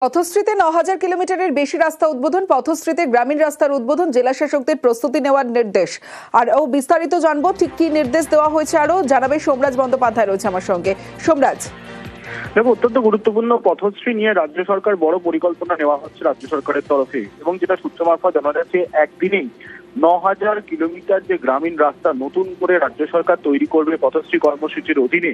পথশ্রীতে ৯,০০০ কিলোমিটারের বেশি রাস্তা উদ্বোধন। পথশ্রীতে গ্রামীণ রাস্তার উদ্বোধন, জেলা শাসকদের প্রস্তুতি নেওয়ার নির্দেশ। আর বিস্তারিত জানবো ঠিক কি নির্দেশ দেওয়া হয়েছে আরো জানাবে সোমরাজ বন্দ্যোপাধ্যায় রয়েছে আমার সঙ্গে। সোমরাজ, দেখো, অত্যন্ত গুরুত্বপূর্ণ পথশ্রী নিয়ে রাজ্য সরকার বড় পরিকল্পনা নেওয়া হচ্ছে রাজ্য সরকারের তরফে, এবং যেটা সূত্র মারফত জানা যাচ্ছে একদিনেই ৯,০০০ কিলোমিটার যে গ্রামীণ রাস্তা নতুন করে রাজ্য সরকার তৈরি করবে পথশ্রী কর্মসূচির অধীনে,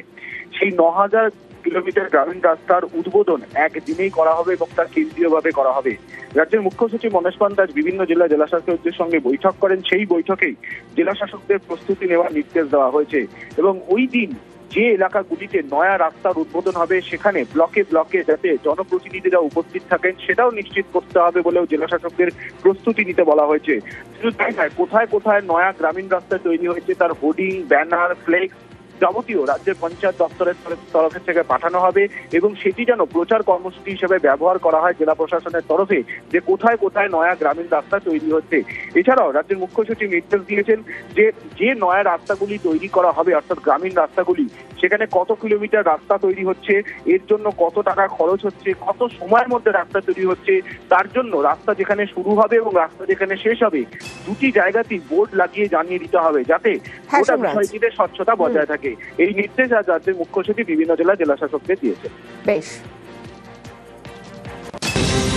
সেই ৯,০০০ কিলোমিটার গ্রামীণ রাস্তার উদ্বোধন একদিনেই করা হবে এবং তা কেন্দ্রীয়ভাবে করা হবে। রাজ্যের মুখ্য সচিব মনোজ পান দাস বিভিন্ন জেলা শাসকদের সঙ্গে বৈঠক করেন। সেই বৈঠকেই জেলা শাসকদের প্রস্তুতি নেওয়ার নির্দেশ দেওয়া হয়েছে এবং ওই দিন যে এলাকাগুলিতে নয়া রাস্তার উদ্বোধন হবে সেখানে ব্লকে ব্লকে যাতে জনপ্রতিনিধিরা উপস্থিত থাকেন সেটাও নিশ্চিত করতে হবে বলেও জেলা শাসকদের প্রস্তুতি নিতে বলা হয়েছে। শুধু তাই নয়, কোথায় কোথায় নয়া গ্রামীণ রাস্তা তৈরি হয়েছে তার হোর্ডিং, ব্যানার, ফ্লেক্স যাবতীয় রাজ্যের পঞ্চায়েত দপ্তরের তরফ থেকে পাঠানো হবে এবং সেটি যেন প্রচার কর্মসূচি হিসেবে ব্যবহার করা হয় জেলা প্রশাসনের তরফে, যে কোথায় কোথায় নয়া গ্রামীণ রাস্তা তৈরি হচ্ছে। এছাড়াও রাজ্যের মুখ্য সচিব নির্দেশ দিয়েছেন যে নয়া রাস্তাগুলি তৈরি করা হবে, অর্থাৎ গ্রামীণ রাস্তাগুলি, সেখানে কত কিলোমিটার রাস্তা তৈরি হচ্ছে, এর জন্য কত টাকা খরচ হচ্ছে, কত সময়ের মধ্যে রাস্তা তৈরি হচ্ছে, তার জন্য রাস্তা যেখানে শুরু হবে এবং রাস্তা যেখানে শেষ হবে দুটি জায়গাতেই বোর্ড লাগিয়ে জানিয়ে দিতে হবে যাতে গোটা বিষয়টিতে স্বচ্ছতা বজায় থাকে। এই নির্দেশ আজ রাজ্যের মুখ্য সচিব বিভিন্ন জেলা শাসকদের দিয়েছে। বেশ।